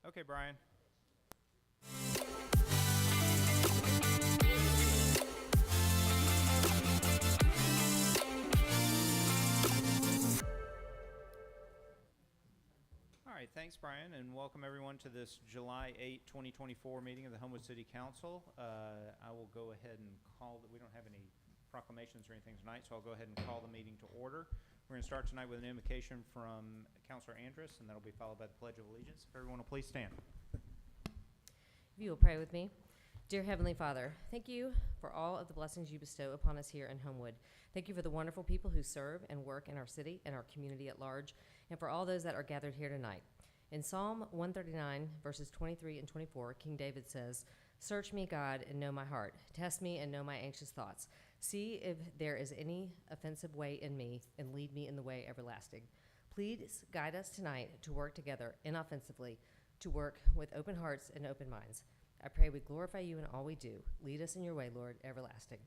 Okay, Brian. All right, thanks, Brian, and welcome everyone to this July 8, 2024 meeting of the Homewood City Council. I will go ahead and call that. We don't have any proclamations or anything tonight, so I'll go ahead and call the meeting to order. We're going to start tonight with an invocation from Councilor Andrus, and that'll be followed by the Pledge of Allegiance. If everyone will please stand. If you will pray with me. Dear Heavenly Father, thank you for all of the blessings you bestow upon us here in Homewood. Thank you for the wonderful people who serve and work in our city and our community at large, and for all those that are gathered here tonight. In Psalm 139, verses 23 and 24, King David says, "Search me, God, and know my heart. Test me and know my anxious thoughts. See if there is any offensive way in me, and lead me in the way everlasting." Please guide us tonight to work together inoffensively, to work with open hearts and open minds. I pray we glorify you in all we do. Lead us in your way, Lord, everlasting.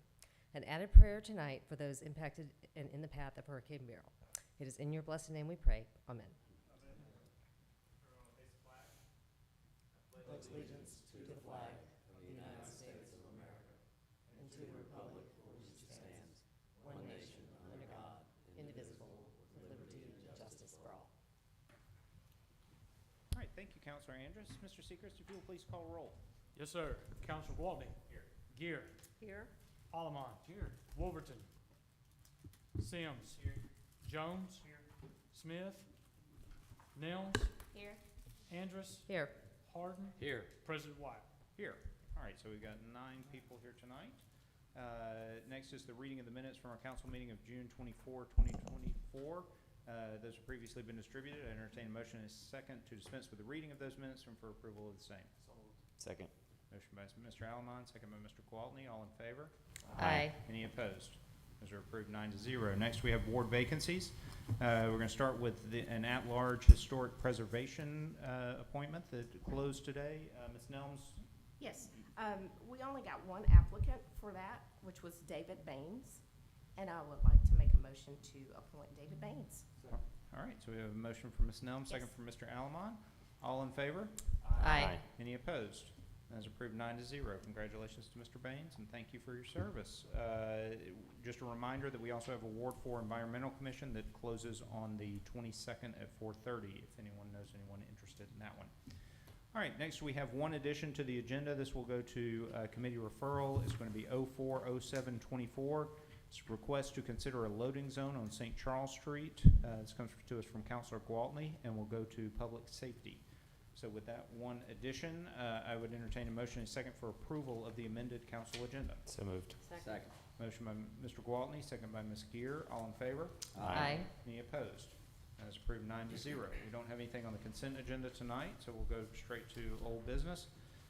An added prayer tonight for those impacted and in the path of Hurricane Beryl. It is in your blessed name we pray. Amen. Pledge allegiance to the flag of the United States of America and to the republic for which it stands, one nation under God, indivisible, with liberty and justice for all. All right, thank you, Councilor Andrus. Mr. Sechrist, if you will please call roll. Yes, sir. Councilor Gwaltney. Here. Gear. Here. Allemond. Here. Wolverton. Sims. Here. Jones. Here. Smith. Nelms. Here. Andrus. Here. Harden. Here. President White. Here. All right, so we've got 9 people here tonight. Next is the reading of the minutes from our council meeting of June 24, 2024. Those have previously been distributed. I entertain a motion and a second to dispense with the reading of those minutes and for approval of the same. Second. Motion by Mr. Allemond, second by Mr. Gwaltney. All in favor? Aye. Any opposed? Those are approved 9-0. Next, we have board vacancies. We're going to start with an at-large historic preservation appointment that closed today. Ms. Nelms? Yes, we only got one applicant for that, which was David Baines, and I would like to make a motion to appoint David Baines. All right, so we have a motion from Ms. Nelms, second Yes. from Mr. Allemond. All in favor? Aye. Any opposed? That is approved 9-0. Congratulations to Mr. Baines, and thank you for your service. Just a reminder that we also have a Ward 4 Environmental Commission that closes on the 22nd at 4:30, if anyone knows anyone interested in that one. All right, next we have one addition to the agenda. This will go to committee referral. It's going to be 040724. It's a request to consider a loading zone on St. Charles Street. This comes to us from Councilor Gwaltney and will go to public safety. So with that one addition, I would entertain a motion and a second for approval of the amended council agenda. So moved. Second. Motion by Mr. Gwaltney, second by Ms. Gear. All in favor? Aye. Any opposed? That is approved 9-0. We don't have anything on the consent agenda tonight, so we'll go straight to old business.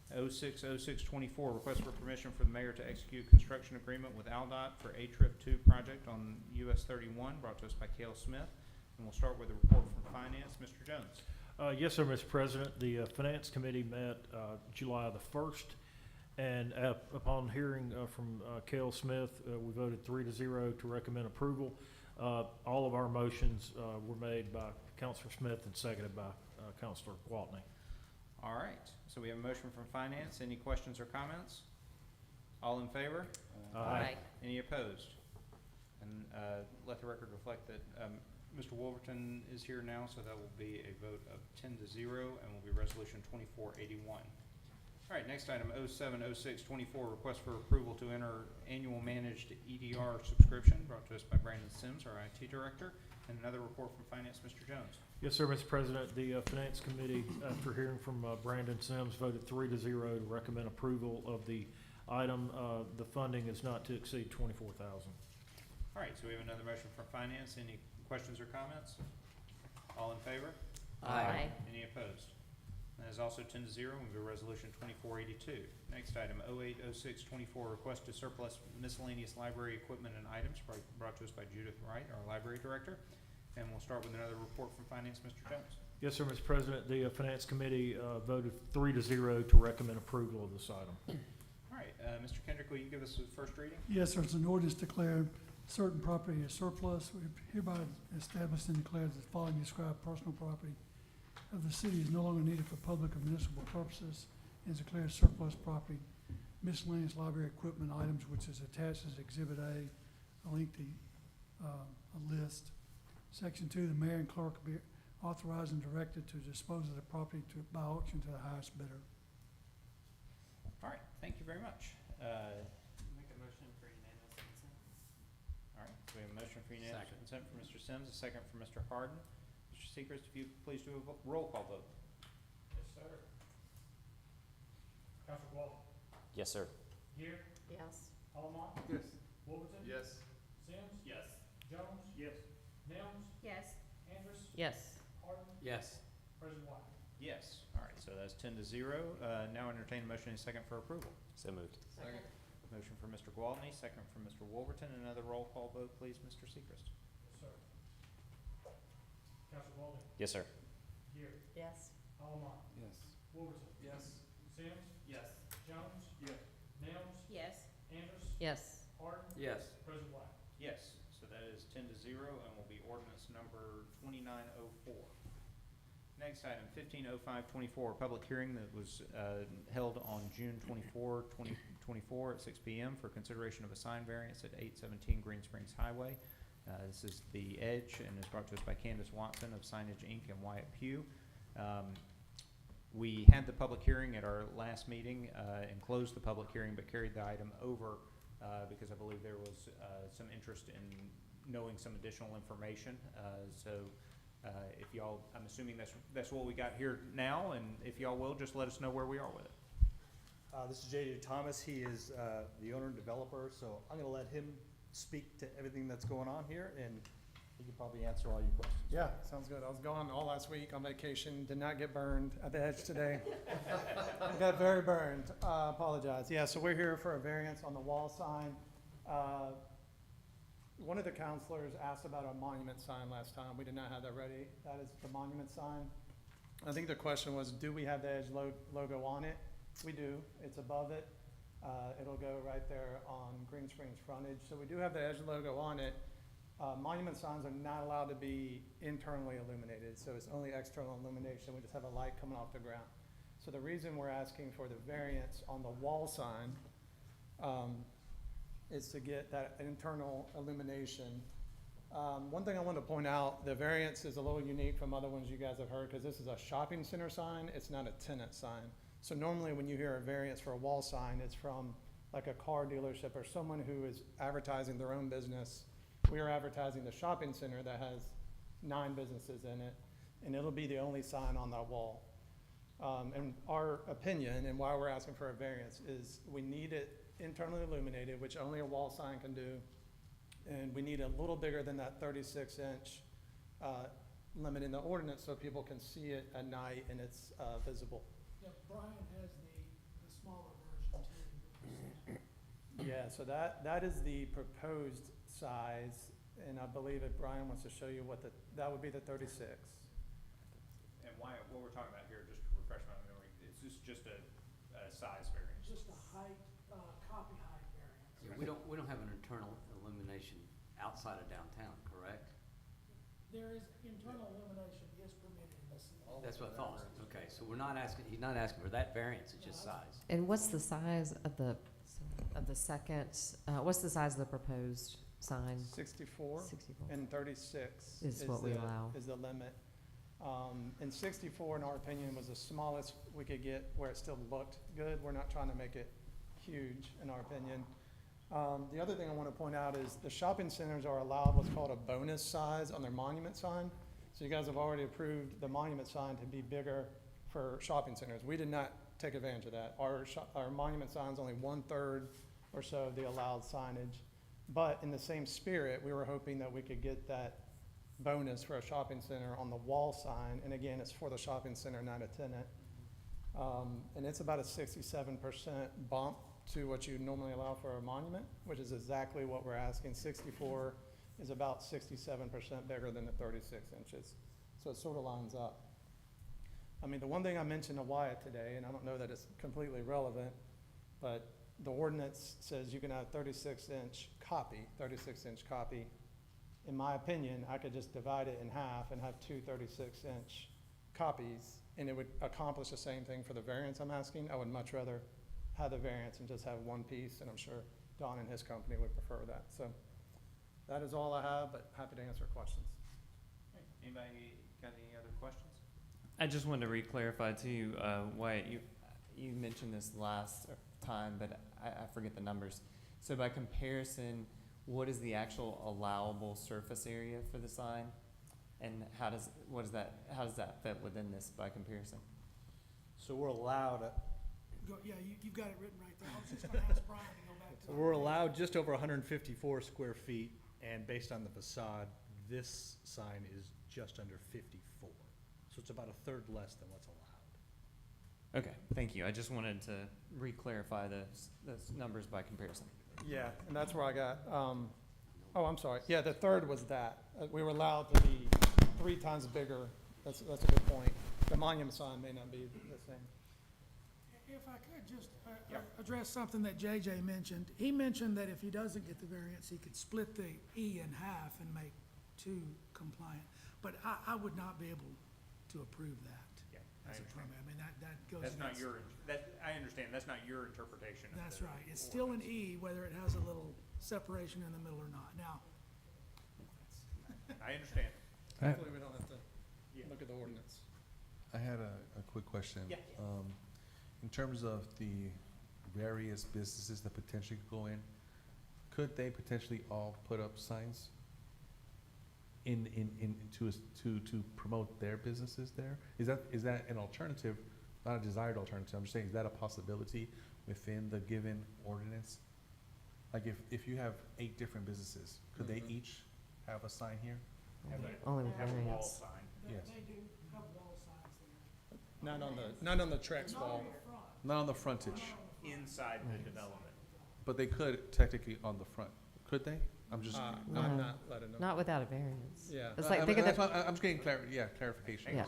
060624, request for permission for the mayor to execute construction agreement with AlDOT for A-Trip 2 project on US 31, brought to us by Cale Smith. And we'll start with a report from Finance. Mr. Jones. Yes, sir, Mr. President. The Finance Committee met July the 1st, and upon hearing from Cale Smith, we voted 3-0 to recommend approval. All of our motions were made by Councilor Smith and seconded by Councilor Gwaltney. All right, so we have a motion from Finance. Any questions or comments? All in favor? Aye. Any opposed? And let the record reflect that Mr. Wolverton is here now, so that will be a vote of 10-0 and will be resolution 2481. All right, next item, 070624, request for approval to enter annual managed EDR subscription, brought to us by Brandon Sims, our IT director. And another report from Finance, Mr. Jones. Yes, sir, Mr. President. The Finance Committee, after hearing from Brandon Sims, voted 3-0 to recommend approval of the item. The funding is not to exceed $24,000. All right, so we have another motion from Finance. Any questions or comments? All in favor? Aye. Any opposed? That is also 10-0 and will be resolution 2482. Next item, 080624, request to surplus miscellaneous library equipment and items, brought to us by Judith Wright, our library director. And we'll start with another report from Finance, Mr. Jones. Yes, sir, Mr. President. The Finance Committee voted 3-0 to recommend approval of this item. All right, Mr. Kendrick, will you give us the first reading? Yes, there's an ordinance declaring certain property as surplus. We hereby established and declared the following described personal property of the city is no longer needed for public or municipal purposes and is declared surplus property. Miscellaneous library equipment items, which is attached as Exhibit A, a lengthy list. Section 2, the mayor and clerk will be authorized and directed to dispose of the property by auction to the highest bidder. All right, thank you very much. Make a motion for unanimous consent. All right, so we have a motion for unanimous Second. consent from Mr. Sims, a second from Mr. Harden. Mr. Seacrest, if you please do a roll call vote. Yes, sir. Council Walton. Yes, sir. Gear. Yes. Allemont. Yes. Wolverton. Yes. Sims. Yes. Jones. Yes. Nelms. Yes. Andrus. Yes. Harden. Yes. President White. Yes. All right, so that's 10-0. Now entertain a motion and a second for approval. So moved. Second. Motion for Mr. Gwaltney, second from Mr. Wolverton. Another roll call vote, please, Mr. Seacrest. Yes, sir. Council Walton. Yes, sir. Gear. Yes. Allemont. Yes. Wolverton. Yes. Sims. Yes. Jones. Yes. Nelms. Yes. Andrus. Yes. Harden. Yes. President White. Yes, so that is 10-0 and will be ordinance number 2904. Next item, 150524, public hearing that was held on June 24, 2024 at 6 p.m. for consideration of a sign variance at 817 Green Springs Highway. This is the Edge and is brought to us by Candace Watson of Signage Inc. and Wyatt Pugh. We had the public hearing at our last meeting and closed the public hearing, but carried the item over because I believe there was some interest in knowing some additional information. If y'all, I'm assuming that's what we got here now, and if y'all will, just let us know where we are with it. This is J.D. Thomas. He is the owner and developer, so I'm going to let him speak to everything that's going on here, and he can probably answer all your questions. Yeah, sounds good. I was gone all last week on vacation, did not get burned at the Edge today. I got very burned, apologize. Yeah, so we're here for a variance on the wall sign. One of the counselors asked about a monument sign last time. We did not have that ready. That is the monument sign. I think the question was, do we have the Edge logo on it? We do. It's above it. It'll go right there on Green Springs frontage. So we do have the Edge logo on it. Monument signs are not allowed to be internally illuminated, so it's only external illumination. We just have a light coming off the ground. So the reason we're asking for the variance on the wall sign is to get that internal illumination. One thing I want to point out, the variance is a little unique from other ones you guys have heard because this is a shopping center sign. It's not a tenant sign. So normally when you hear a variance for a wall sign, it's from like a car dealership or someone who is advertising their own business. We are advertising the shopping center that has 9 businesses in it, and it'll be the only sign on that wall. And our opinion and why we're asking for a variance is we need it internally illuminated, which only a wall sign can do, and we need a little bigger than that 36-inch limit in the ordinance so people can see it at night and it's visible. Yeah, Brian has the smaller version too. Yeah, so that is the proposed size, and I believe if Brian wants to show you what that would be the 36. And why, what we're talking about here, just to refresh my memory, is this just a size variance? Just a height, copy height variance. Yeah, we don't have an internal illumination outside of downtown, correct? There is, internal illumination is permitted in this. That's what I thought. Okay, so we're not asking, he's not asking for that variance, it's just size. And what's the size of the second, what's the size of the proposed sign? 64 64. and 36 Is what we allow. Is the limit. And 64, in our opinion, was the smallest we could get where it still looked good. We're not trying to make it huge, in our opinion. The other thing I want to point out is the shopping centers are allowed what's called a bonus size on their monument sign. So you guys have already approved the monument sign to be bigger for shopping centers. We did not take advantage of that. Our monument sign's only 1/3 or so of the allowed signage. But in the same spirit, we were hoping that we could get that bonus for a shopping center on the wall sign. And again, it's for the shopping center, not a tenant. And it's about a 67% bump to what you normally allow for a monument, which is exactly what we're asking. 64 is about 67% bigger than the 36 inches. So it sort of lines up. I mean, the one thing I mentioned to Wyatt today, and I don't know that it's completely relevant, but the ordinance says you can have 36-inch copy. In my opinion, I could just divide it in half and have 2 36-inch copies, and it would accomplish the same thing for the variance I'm asking. I would much rather have the variance and just have one piece, and I'm sure Don and his company would prefer that. So that is all I have, but happy to answer questions. Anybody got any other questions? I just wanted to re-clarify too, Wyatt, you mentioned this last time, but I forget the numbers. So by comparison, what is the actual allowable surface area for the sign? And how does that fit within this by comparison? So we're allowed, Yeah, you've got it written right there. I was just gonna ask Brian to go back to. so we're allowed just over 154 square feet, and based on the facade, this sign is just under 54. So it's about a third less than what's allowed. Okay, thank you. I just wanted to re-clarify those numbers by comparison. Yeah, and that's where I got, oh, I'm sorry. Yeah, the third was that. We were allowed to be 3 times bigger. That's a good point. The monument sign may not be the same. If I could just address something that JJ mentioned. He mentioned that if he doesn't get the variance, he could split the E in half and make 2 compliant. But I would not be able to approve that Yeah, I as a understand. permit. I mean, that goes That's not against. I understand, that's not your interpretation of That's the right. It's still an ordinance. E, whether it has a little separation in the middle or not. Now, I understand. Hopefully, we don't have to Yeah. look at the ordinance. I had a quick question. Yeah. In terms of the various businesses that potentially could go in, could they potentially all put up signs to promote their businesses there? Is that an alternative, not a desired alternative? I'm just saying, is that a possibility within the given ordinance? Like if you have 8 different businesses, could they each have a sign here? Only with Have a wall variance. sign. Yes. they do have wall signs there. Not on the Trex Not wall. on the front. Not on the frontage, Inside the development. but they could technically on the front. Could they? I'm just. I'm No. not letting them. Not without a variance. Yeah. It's like, think of That's the, why I'm just getting clarification. Yeah.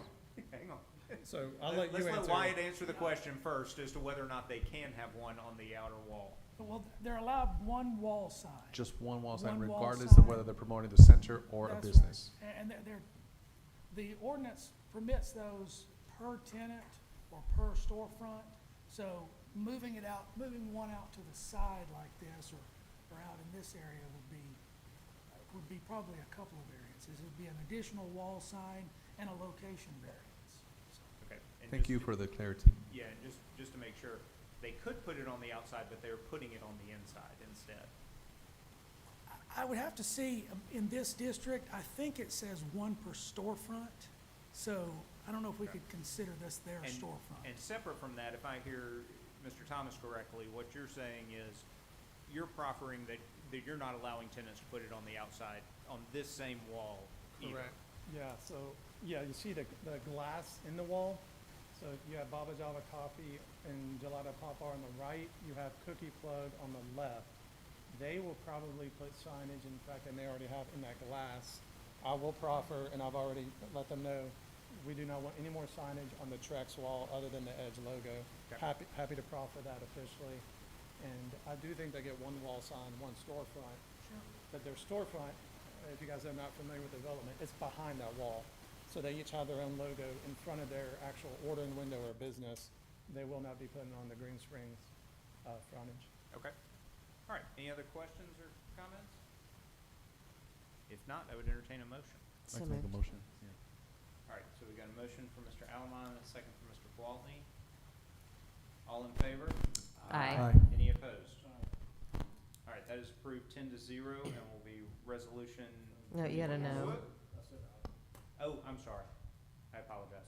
Hang on. So I'll let you Let's let answer. Wyatt answer the question first as to whether or not they can have one on the outer wall. Well, they're allowed one wall sign. Just one wall sign, One wall regardless sign. of whether they're promoting the center or a That's right. business. And the ordinance permits those per tenant or per storefront. So moving one out to the side like this or out in this area would be probably a couple of variances. It'd be an additional wall sign and a location variance. Okay. and Thank just you to- for the clarity. Yeah, and just to make sure, they could put it on the outside, but they're putting it on the inside instead. I would have to see, in this district, I think it says 1 per storefront. So I don't know if we could consider this their And- storefront. And separate from that, if I hear Mr. Thomas correctly, what you're saying is you're proffering that you're not allowing tenants to put it on the outside, on this same wall either. Correct. Yeah, so, yeah, you see the glass in the wall? So you have Baba Java Coffee and Gelato Papa on the right, you have Cookie Plug on the left. They will probably put signage, in fact, they may already have in that glass. I will proffer, and I've already let them know, we do not want any more signage on the Trex wall other than the Edge logo. Okay. Happy to proffer that officially. And I do think they get one wall sign, one storefront. Sure. But their storefront, if you guys are not familiar with development, it's behind that wall. So they each have their own logo in front of their actual ordering window or business. They will not be putting on the Green Springs frontage. Okay. All right, any other questions or comments? If not, I would entertain a motion. So I'd like to make a moved. motion. All right, so we got a motion from Mr. Allen and a second from Mr. Gwaltney. All in favor? Aye. Any opposed? All right, that is approved 10-0 and will be resolution. No, you gotta know. Oh, I'm sorry. I apologize.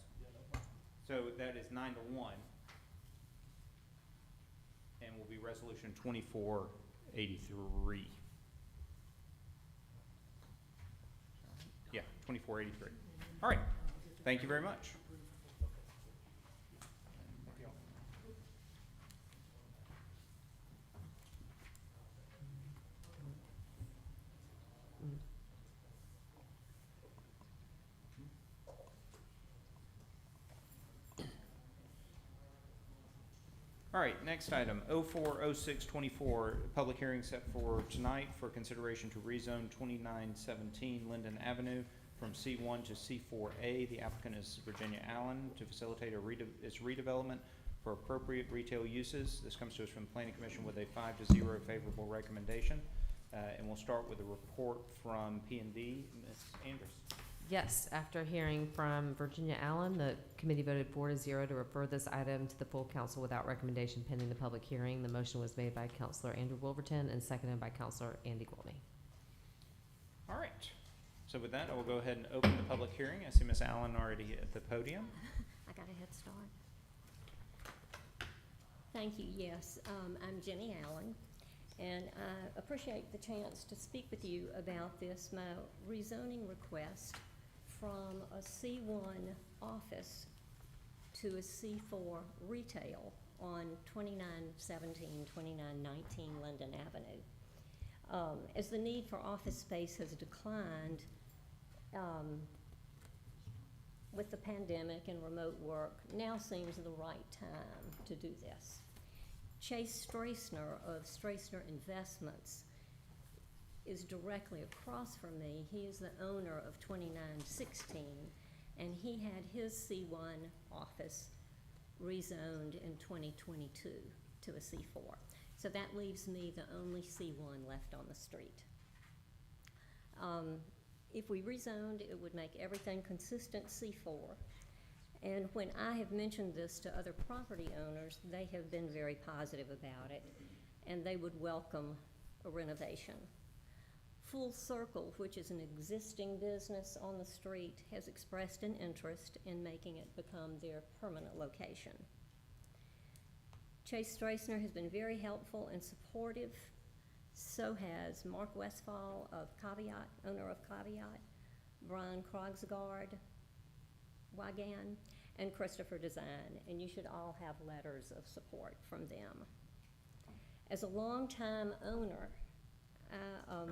So that is 9-1. And will be resolution 2483. Yeah, 2483. All right, thank you very much. All right, next item, 040624, public hearing set for tonight for consideration to rezone 2917 Linden Avenue from C1 to C4A. The applicant is Virginia Allen to facilitate its redevelopment for appropriate retail uses. This comes to us from the Planning Commission with a 5-0 favorable recommendation. And we'll start with a report from P&D. Ms. Andrews. Yes, after hearing from Virginia Allen, the committee voted 4-0 to refer this item to the full council without recommendation pending the public hearing. The motion was made by Councilor Andrew Wolverton and seconded by Councilor Andy Goldney. All right. So with that, I will go ahead and open the public hearing. I see Ms. Allen already at the podium. I got a head start. Thank you, yes. I'm Jenny Allen, and I appreciate the chance to speak with you about this, my rezoning request from a C1 office to a C4 retail on 2917, 2919 Linden Avenue. As the need for office space has declined with the pandemic and remote work, now seems the right time to do this. Chase Strassner of Strassner Investments is directly across from me. He is the owner of 2916, and he had his C1 office rezoned in 2022 to a C4. So that leaves me the only C1 left on the street. If we rezoned, it would make everything consistent C4. And when I have mentioned this to other property owners, they have been very positive about it, and they would welcome a renovation. Full Circle, which is an existing business on the street, has expressed an interest in making it become their permanent location. Chase Strassner has been very helpful and supportive. So has Mark Westfall of Caveat, owner of Caveat, Brian Krogsgaard, Wagan, and Christopher Design, and you should all have letters of support from them. As a longtime owner, I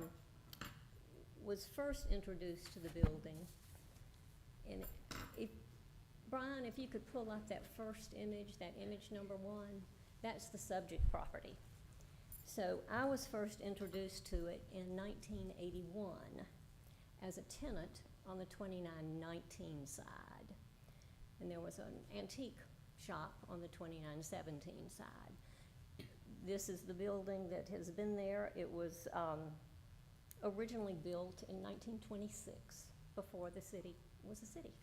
was first introduced to the building, and Brian, if you could pull up that first image, that image number 1, that's the subject property. So I was first introduced to it in 1981 as a tenant on the 2919 side. And there was an antique shop on the 2917 side. This is the building that has been there. It was originally built in 1926, before the city was a city.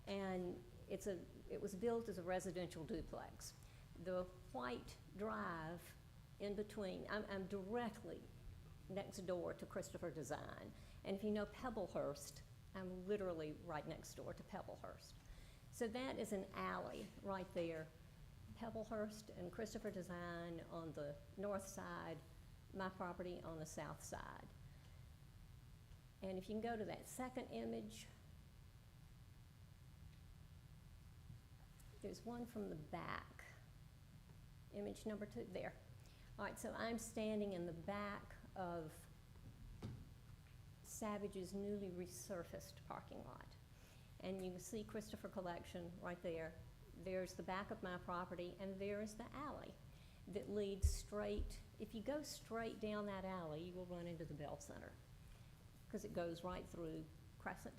And it was built as a residential duplex. The white drive in between, I'm directly next door to Christopher Design. And if you know Pebblehurst, I'm literally right next door to Pebblehurst. So that is an alley right there. Pebblehurst and Christopher Design on the north side, my property on the south side. And if you can go to that second image, there's one from the back. Image number 2, there. All right, so I'm standing in the back of Savage's newly resurfaced parking lot. And you can see Christopher Collection right there. There's the back of my property, and there's the alley that leads straight. If you go straight down that alley, you will run into the Bell Center because it goes right through Crescent.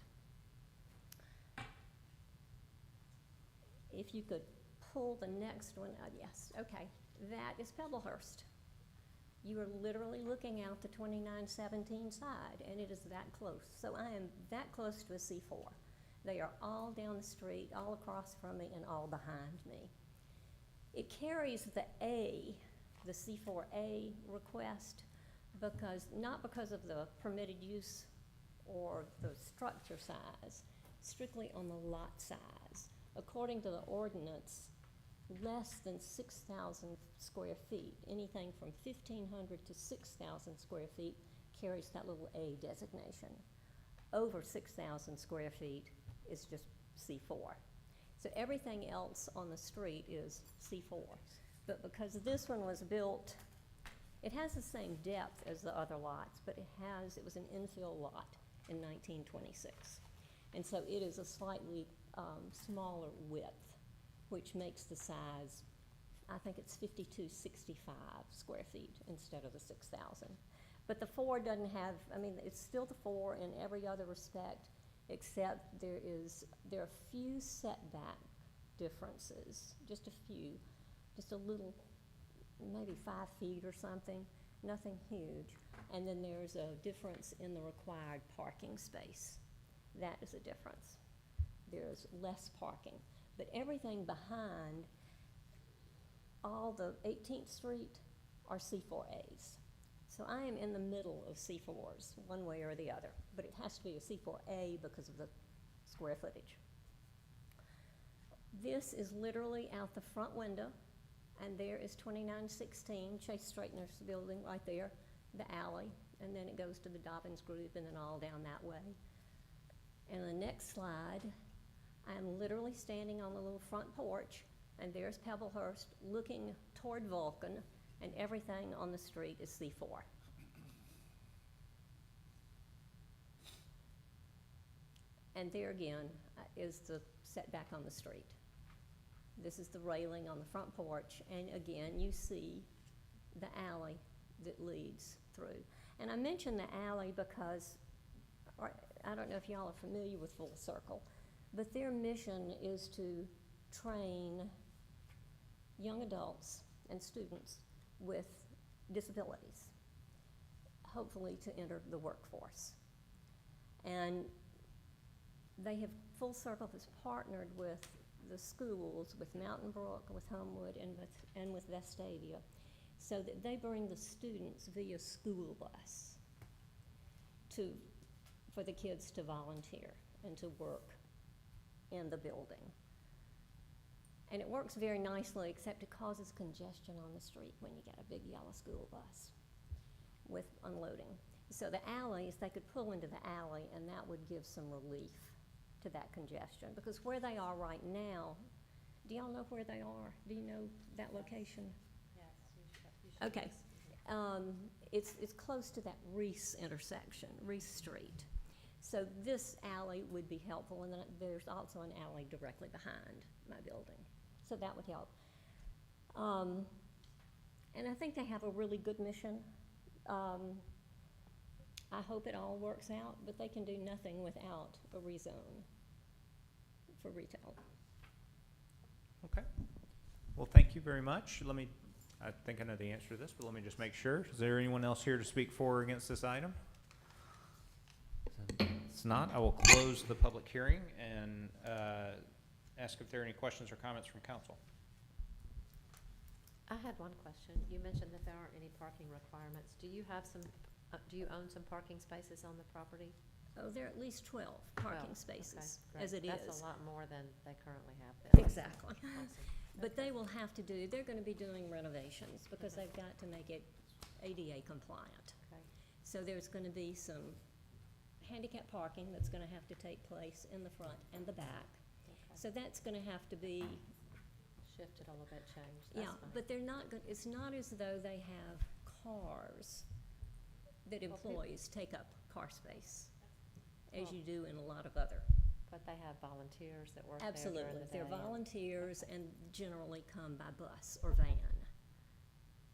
If you could pull the next one, yes, okay, that is Pebblehurst. You are literally looking out the 2917 side, and it is that close. So I am that close to a C4. They are all down the street, all across from me, and all behind me. It carries the A, the C4A request, not because of the permitted use or the structure size, strictly on the lot size. According to the ordinance, less than 6,000 square feet, anything from 1,500 to 6,000 square feet carries that little A designation. Over 6,000 square feet is just C4. So everything else on the street is C4. But because this one was built, it has the same depth as the other lots, but it was an infill lot in 1926. And so it is a slightly smaller width, which makes the size, I think it's 5265 square feet instead of the 6,000. But the 4 doesn't have, it's still the 4 in every other respect. except there are a few setback differences, just a few, just a little, maybe 5 feet or something, nothing huge. And then there's a difference in the required parking space. That is a difference. There's less parking. But everything behind all the 18th Street are C4As. So I am in the middle of C4s, one way or the other. But it has to be a C4A because of the square footage. This is literally out the front window, and there is 2916 Chase Straightener's building right there, the alley, and then it goes to the Dobbins Group and then all down that way. And the next slide, I'm literally standing on the little front porch, and there's Pebblehurst looking toward Vulcan, and everything on the street is C4. And there again is the setback on the street. This is the railing on the front porch, and again, you see the alley that leads through. And I mention the alley because, I don't know if y'all are familiar with Full Circle, but their mission is to train young adults and students with disabilities, hopefully to enter the workforce. And Full Circle has partnered with the schools, with Mountain Brook, with Homewood, and with Vestavia, so that they bring the students via school bus for the kids to volunteer and to work in the building. And it works very nicely, except it causes congestion on the street when you get a big yellow school bus with unloading. So the alleys, they could pull into the alley, and that would give some relief to that congestion. Because where they are right now, do y'all know where they are? Do you know that location? Yes, you should. Okay. It's close to that Reese intersection, Reese Street. So this alley would be helpful, and then there's also an alley directly behind my building. So that would help. And I think they have a really good mission. I hope it all works out, but they can do nothing without a rezone for retail. Okay. Well, thank you very much. I think I know the answer to this, but let me just make sure. Is there anyone else here to speak for or against this item? It's not. I will close the public hearing and ask if there are any questions or comments from council. I had one question. You mentioned that there aren't any parking requirements. Do you have some, do you own some parking spaces on the property? Oh, there are at least 12 parking 12. spaces, Okay, as it great. is. That's a lot more than they currently have then. Exactly. Awesome. But they will have to they're going to be doing renovations because they've got to make it ADA compliant. Okay. So there's going to be some handicap parking that's going to have to take place in the front and the back. Okay. So that's going to have to be, Shifted a little bit, changed. That's yeah, fine. but they're not going, it's not as though they have cars that Well, people- employees take up car space, as Well- you do in a lot of other. But they have volunteers that work there during Absolutely. the day. They're and- volunteers and generally come by bus or van.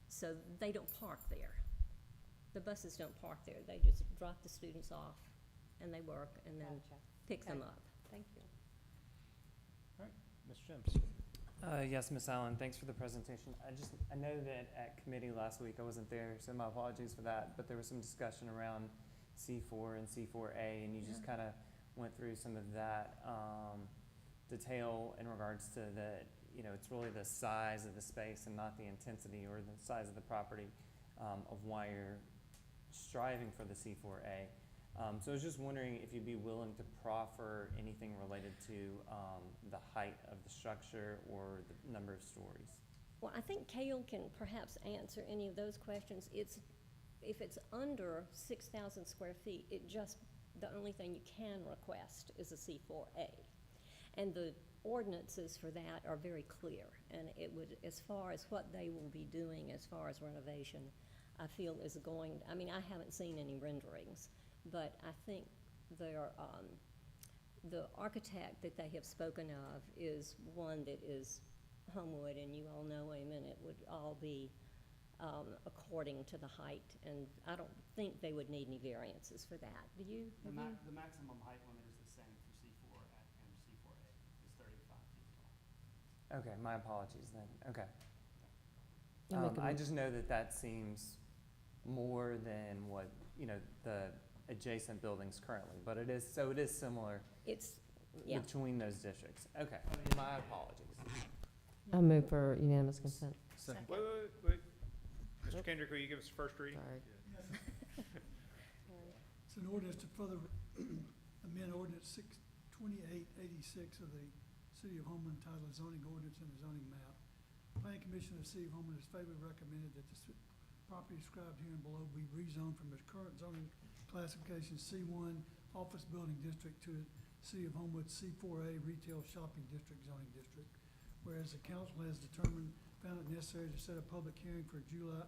So they don't park there. The buses don't park there. They just drop the students off and they work and then Gotcha. pick them Okay. up. Thank you. All right, Mr. Sims. Yes, Ms. Allen, thanks for the presentation. I know that at committee last week, I wasn't there, so my apologies for that, but there was some discussion around C4 and C4A, and you just kind of went through some of that detail in regards to it's really the size of the space and not the intensity or the size of the property of why you're striving for the C4A. So I was just wondering if you'd be willing to proffer anything related to the height of the structure or the number of stories. Well, I think Cale can perhaps answer any of those questions. If it's under 6,000 square feet, the only thing you can request is a C4A. And the ordinances for that are very clear. And it would, as far as what they will be doing as far as renovation, I feel is going, I mean, I haven't seen any renderings, but I think the architect that they have spoken of is one that is Homewood, and you all know him, and it would all be according to the height, and I don't think they would need any variances for that. Do you? The maximum height limit is the same Okay, my apologies then, okay. I'll make a I mo- just know that that seems more than what, you know, the adjacent buildings currently, but it is similar It's, yeah. between those districts. Okay, my apologies. I'll move for unanimous consent. Second. Wait. Mr. Kendrick, will you give us the first reading? Sorry. It's an ordinance to further amend ordinance 2886 of the City of Homewood entitled zoning ordinance and the zoning map. Planning Commission of the City of Homewood has favorably recommended that the property described here and below be rezoned from its current zoning classification C1 Office Building District to City of Homewood C4A Retail Shopping District zoning district. Whereas the council has found it necessary to set a public hearing for July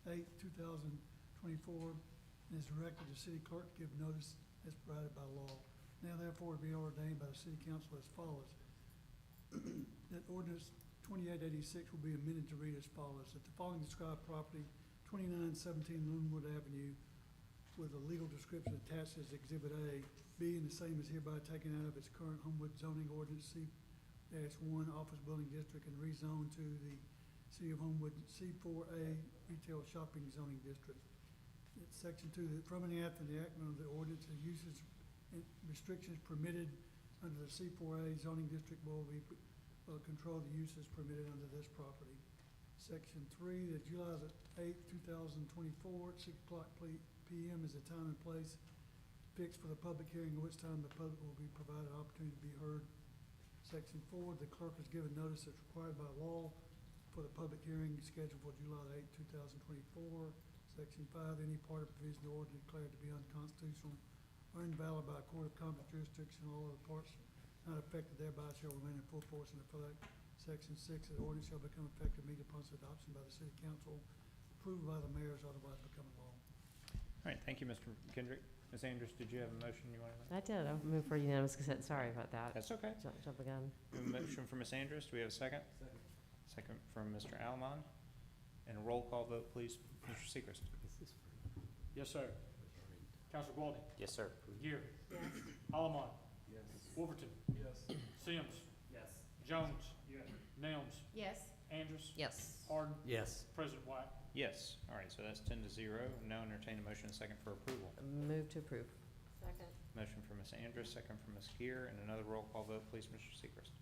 8, 2024, and has directed the city clerk to give notice as provided by law. Now therefore be ordained by the city council as follows. That ordinance 2886 will be amended to read as follows. That the following described property, 2917 Linwood Avenue, with a legal description attached as Exhibit A, being the same as hereby taken out of its current Homewood zoning ordinance C-1 Office Building District and rezoned to the City of Homewood C4A Retail Shopping Zoning District. It's Section 2, that from and after the enactment of the ordinance, the uses and restrictions permitted under the C4A zoning district will control the uses permitted under this property. Section 3, that July the 8th, 2024, at 6 o'clock p.m. is the time and place fixed for the public hearing, at which time the public will be provided an opportunity to be heard. Section 4, the clerk has given notice as required by law for the public hearing scheduled for July the 8th, 2024. Section 5, any part of provision of the ordinance declared to be unconstitutional or invalid by a court of competent jurisdiction, all other parts not affected thereby shall remain in full force and effect. Section 6, the ordinance shall become effective immediately upon its adoption by the city council, approved by the mayor, as otherwise becoming law. All right, thank you, Mr. Kendrick. Ms. Andrews, did you have a motion you wanted to make? I did. I'll move for unanimous consent. Sorry about that. That's okay. Jump the gun. We have a motion from Ms. Andrews. Do we have a second? Second from Mr. Almond. And a roll call vote, please. Mr. Sechrist. Yes, sir. Councilor Gwaltney. Yes, sir. Gear. Yes. Allamont. Yes. Wolverton. Yes. Sims. Yes. Jones. Nelms. Yes. Andrews. Yes. Harden. Yes. President White. Yes. All right, so that's 10-0. Now entertain a motion and second for approval. Move to approve. Second. Motion from Ms. Andrews, second from Ms. Gear, and another roll call vote, please, Mr. Sechrist.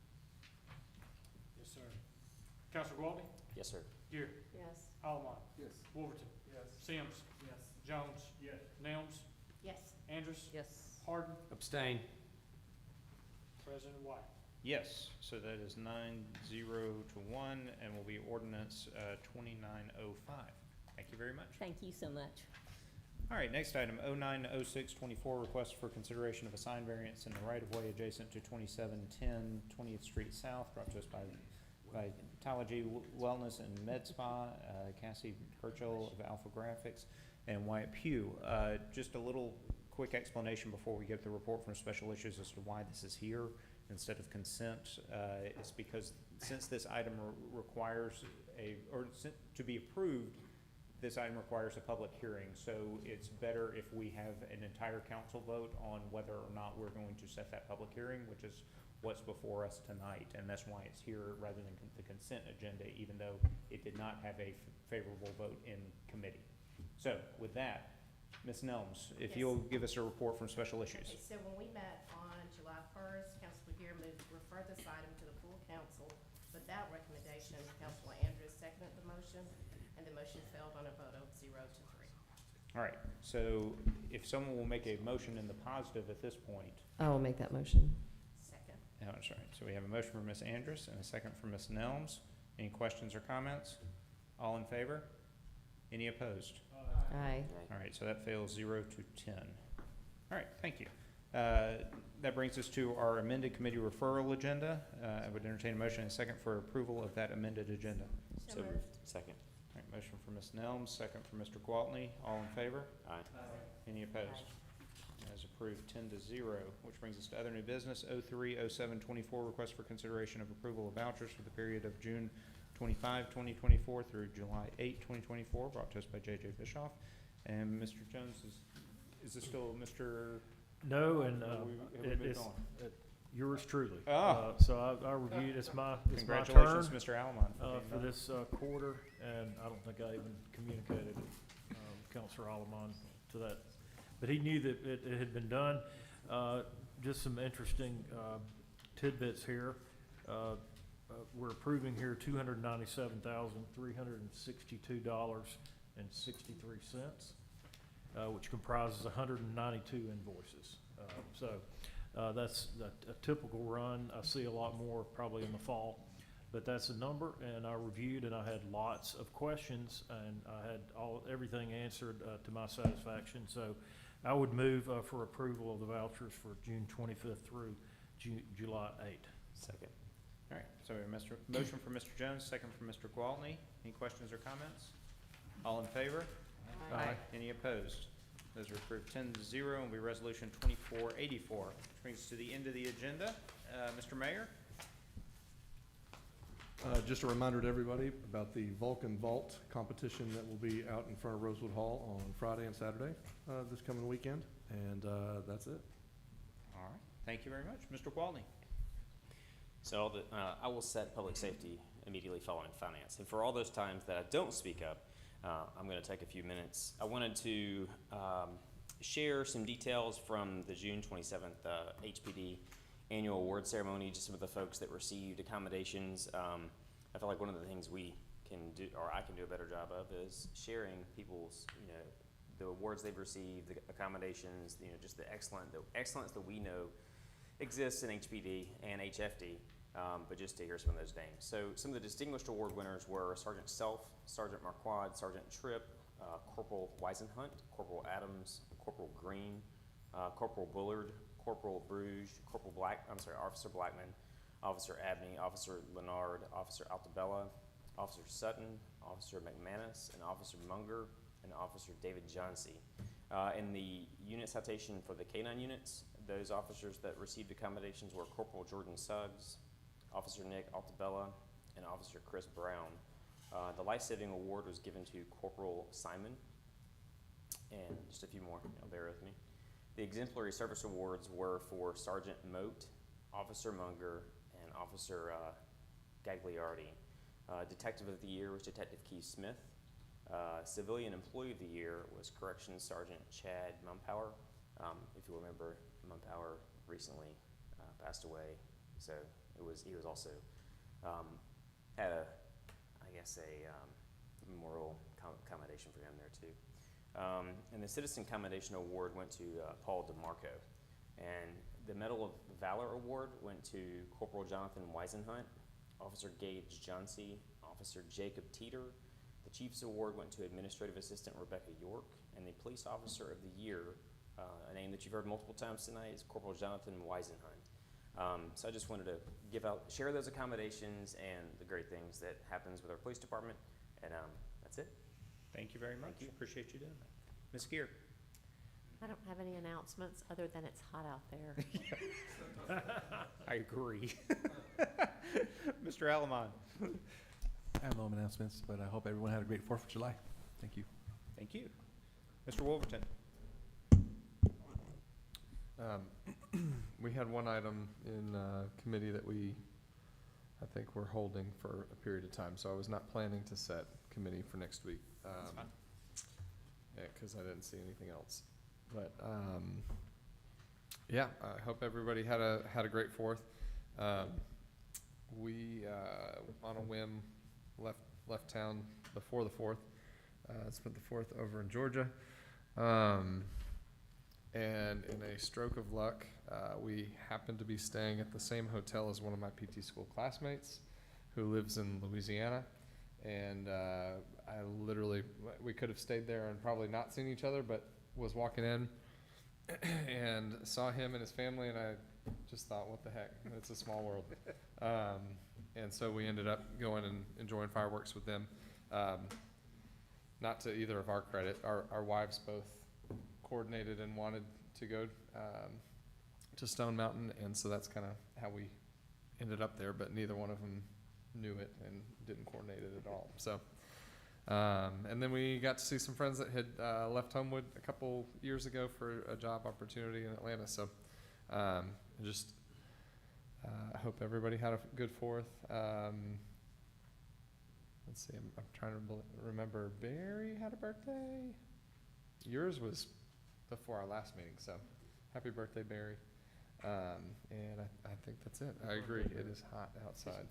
Yes, sir. Councilor Gwaltney. Yes, sir. Gear. Yes. Allamont. Yes. Wolverton. Yes. Sims. Yes. Jones. Yes. Nelms. Yes. Andrews. Yes. Harden. Abstain. President White. Yes, so that is 9-0 to 1, and will be ordinance 2905. Thank you very much. Thank you so much. All right, next item, 090624, request for consideration of a sign variance in the right-of-way adjacent to 2710 20th Street South, brought to us by Vitalogy Wellness and Med Spa, Cassie Kirchhoff of Alpha Graphics, and Wyatt Pugh. Just a little quick explanation before we get the report from special issues as to why this is here instead of consent. It's because since this item requires to be approved, this item requires a public hearing, so it's better if we have an entire council vote on whether or not we're going to set that public hearing, which is what's before us tonight, and that's why it's here rather than the consent agenda, even though it did not have a favorable vote in committee. So with that, Ms. Nelms, if Yes. you'll give us a report from special issues. Okay, so when we met on July 1st, Councilor Gear moved to refer this item to the full council without recommendation. Councilor Andrews seconded the motion, and the motion failed on a vote of 0 to 3. All right, so if someone will make a motion in the positive at this point. I will make that motion. Second. No, that's right. So we have a motion from Ms. Andrus and a second from Ms. Nelms. Any questions or comments? All in favor? Any opposed? Aye. All right, so that fails 0 to 10. All right, thank you. That brings us to our amended committee referral agenda. I would entertain a motion and a second for approval of that amended agenda. So moved. Second. All right, motion from Ms. Nelms, second from Mr. Gwaltney. All in favor? Aye. Any opposed? That is approved 10 to 0, which brings us to other new business. 030724, request for consideration of approval of vouchers for the period of June 25, 2024 through July 8, 2024, brought to us by J.J. Bischoff. And Mr. Jones, is this still Mr.? No, and Have we moved it's, on? yours truly. Ah. So I reviewed, it's my turn. Congratulations, Mr. Allemond. For this quarter, and I don't think I even communicated with Counselor Alamon to that. But he knew that it had been done. Just some interesting tidbits here. We're approving here $297,362.63, which comprises 192 invoices. That's a typical run. I see a lot more probably in the fall. But that's a number, and I reviewed, and I had lots of questions, and I had everything answered to my satisfaction. So I would move for approval of the vouchers for June 25th through July 8th. Second. All right, so we have motion from Mr. Jones, second from Mr. Gwaltney. Any questions or comments? All in favor? Aye. Any opposed? Those are approved 10-0, and will be resolution 2484. Which brings us to the end of the agenda. Mr. Mayor? Just a reminder to everybody about the Vulcan Vault competition that will be out in front of Rosewood Hall on Friday and Saturday this coming weekend, and that's it. All right, thank you very much. Mr. Gwaltney? So I will set public safety immediately following finance. And for all those times that I don't speak up, I'm going to take a few minutes. I wanted to share some details from the June 27th HPD annual award ceremony, just some of the folks that received accommodations. I feel like one of the things we can do, or I can do a better job of, is sharing people's, the awards they've received, the accommodations, just the excellence that we know exists in HPD and HFD, but just to hear some of those names. So some of the distinguished award winners were Sergeant Self, Sergeant Marquardt, Sergeant Tripp, Corporal Weisenhunt, Corporal Adams, Corporal Green, Corporal Bullard, Corporal Bruges, Officer Blackman, Officer Abney, Officer Leonard, Officer Altabella, Officer Sutton, Officer McManus, and Officer Munger, and Officer David Johnsey. In the unit citation for the K-9 units, those officers that received accommodations were Corporal Jordan Suggs, Officer Nick Altabella, and Officer Chris Brown. The life-saving award was given to Corporal Simon, and just a few more, bear with me. The exemplary service awards were for Sergeant Moat, Officer Munger, and Officer Gagliardi. Detective of the Year was Detective Keith Smith. Civilian Employee of the Year was Corrections Sergeant Chad Mumpower. If you remember, Mumpower recently passed away, so he was also had a memorial commendation for him there too. And the Citizen Commendation Award went to Paul DeMarco. And the Medal of Valor Award went to Corporal Jonathan Weisenhunt, Officer Gage Johnsey, Officer Jacob Teeter. The Chief's Award went to Administrative Assistant Rebecca York. And the Police Officer of the Year, a name that you've heard multiple times tonight, is Corporal Jonathan Weisenhunt. So I just wanted to share those accommodations and the great things that happens with our police department. And that's it. Thank you very much. Appreciate you doing that. Ms. Gear? I don't have any announcements other than it's hot out there. I agree. Mr. Allemond? I have no announcements, but I hope everyone had a great 4th of July. Thank you. Thank you. Mr. Wolverton? We had one item in committee that I think we're holding for a period of time, so I was not planning to set committee for next week. That's fine. Yeah, because I didn't see anything else. But yeah, I hope everybody had a great 4th. We on a whim left town before the 4th. Spent the 4th over in Georgia. And in a stroke of luck, we happened to be staying at the same hotel as one of my PT school classmates who lives in Louisiana. And we could have stayed there and probably not seen each other, but was walking in and saw him and his family, and I just thought, what the heck, it's a small world. And so we ended up going and enjoying fireworks with them. Not to either of our credit, our wives both coordinated and wanted to go to Stone Mountain, and so that's kind of how we ended up there, but neither one of them knew it and didn't coordinate it at all. So and then we got to see some friends that had left Homewood a couple years ago for a job opportunity in Atlanta. So just I hope everybody had a good Fourth. Let's see, I'm trying to remember. Barry had a birthday. Yours was before our last meeting, so happy birthday, Barry. And I think that's it. I agree. It is hot outside.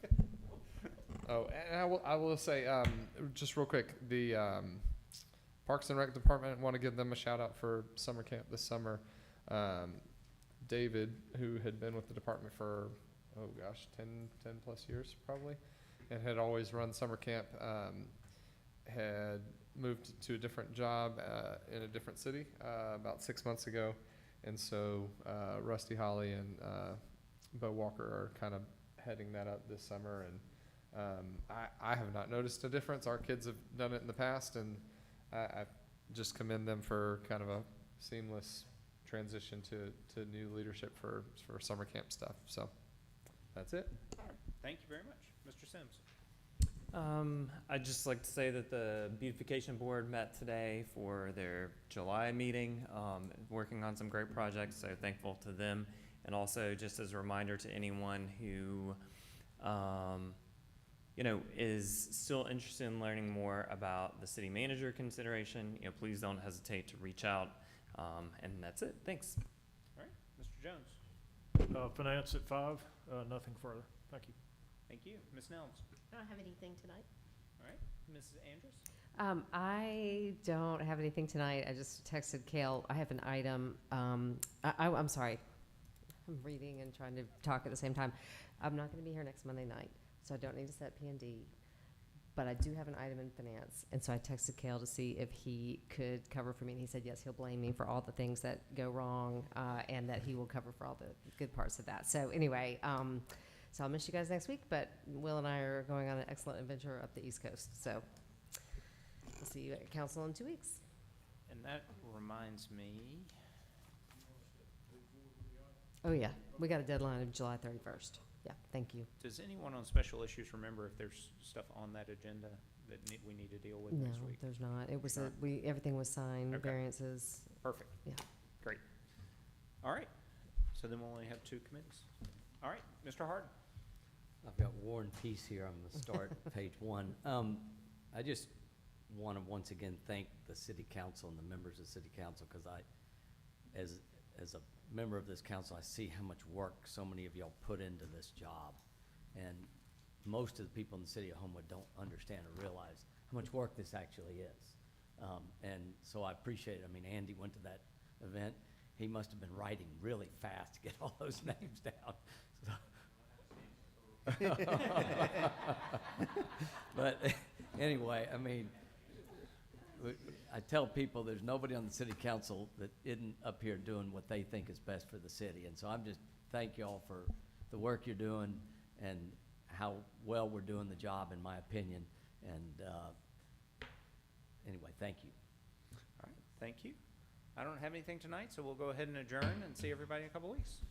Oh, and I will say, just real quick, the Parks and Rec Department, want to give them a shout out for summer camp this summer. David, who had been with the department for, 10 plus years probably, and had always run summer camp, had moved to a different job in a different city about 6 months ago. And so Rusty Holly and Bo Walker are kind of heading that up this summer. And I have not noticed a difference. Our kids have done it in the past, and I just commend them for kind of a seamless transition to new leadership for summer camp stuff. So that's it. Thank you very much. Mr. Sims. I'd just like to say that the beautification board met today for their July meeting, working on some great projects, so thankful to them. And also, just as a reminder to anyone who, is still interested in learning more about the city manager consideration, please don't hesitate to reach out. And that's it. Thanks. All right, Mr. Jones. Finance at 5, nothing further. Thank you. Thank you. Ms. Nelms. I don't have anything tonight. All right, Mrs. Andrews. I don't have anything tonight. I just texted Kale. I have an item. I'm sorry. I'm reading and trying to talk at the same time. I'm not going to be here next Monday night, so I don't need to set P&D. But I do have an item in finance, and so I texted Kale to see if he could cover for me, and he said yes, he'll blame me for all the things that go wrong, and that he will cover for all the good parts of that. So anyway, so I'll miss you guys next week, but Will and I are going on an excellent adventure up the East Coast. So I'll see you at council in 2 weeks. And that reminds me. Oh, yeah. We got a deadline of July 31st. Yeah, thank you. Does anyone on special issues remember if there's stuff on that agenda that we need to deal with No, next week? there's not. It was There's everything was signed, Okay. variances. Perfect. Yeah. Great. All right. So then we'll only have 2 committees. All right, Mr. Harden. I've got War and Peace here. I'm going to start page 1. I just want to once again thank the city council and the members of the city council, because as a member of this council, I see how much work so many of y'all put into this job. And most of the people in the city of Homewood don't understand or realize how much work this actually is. And so I appreciate it. I mean, Andy went to that event. He must have been writing really fast to get all those names down. But anyway, I mean, I tell people there's nobody on the city council that isn't up here doing what they think is best for the city. And so I'm just thank you all for the work you're doing and how well we're doing the job, in my opinion. And anyway, thank you. All right, thank you. I don't have anything tonight, so we'll go ahead and adjourn and see everybody in a couple weeks.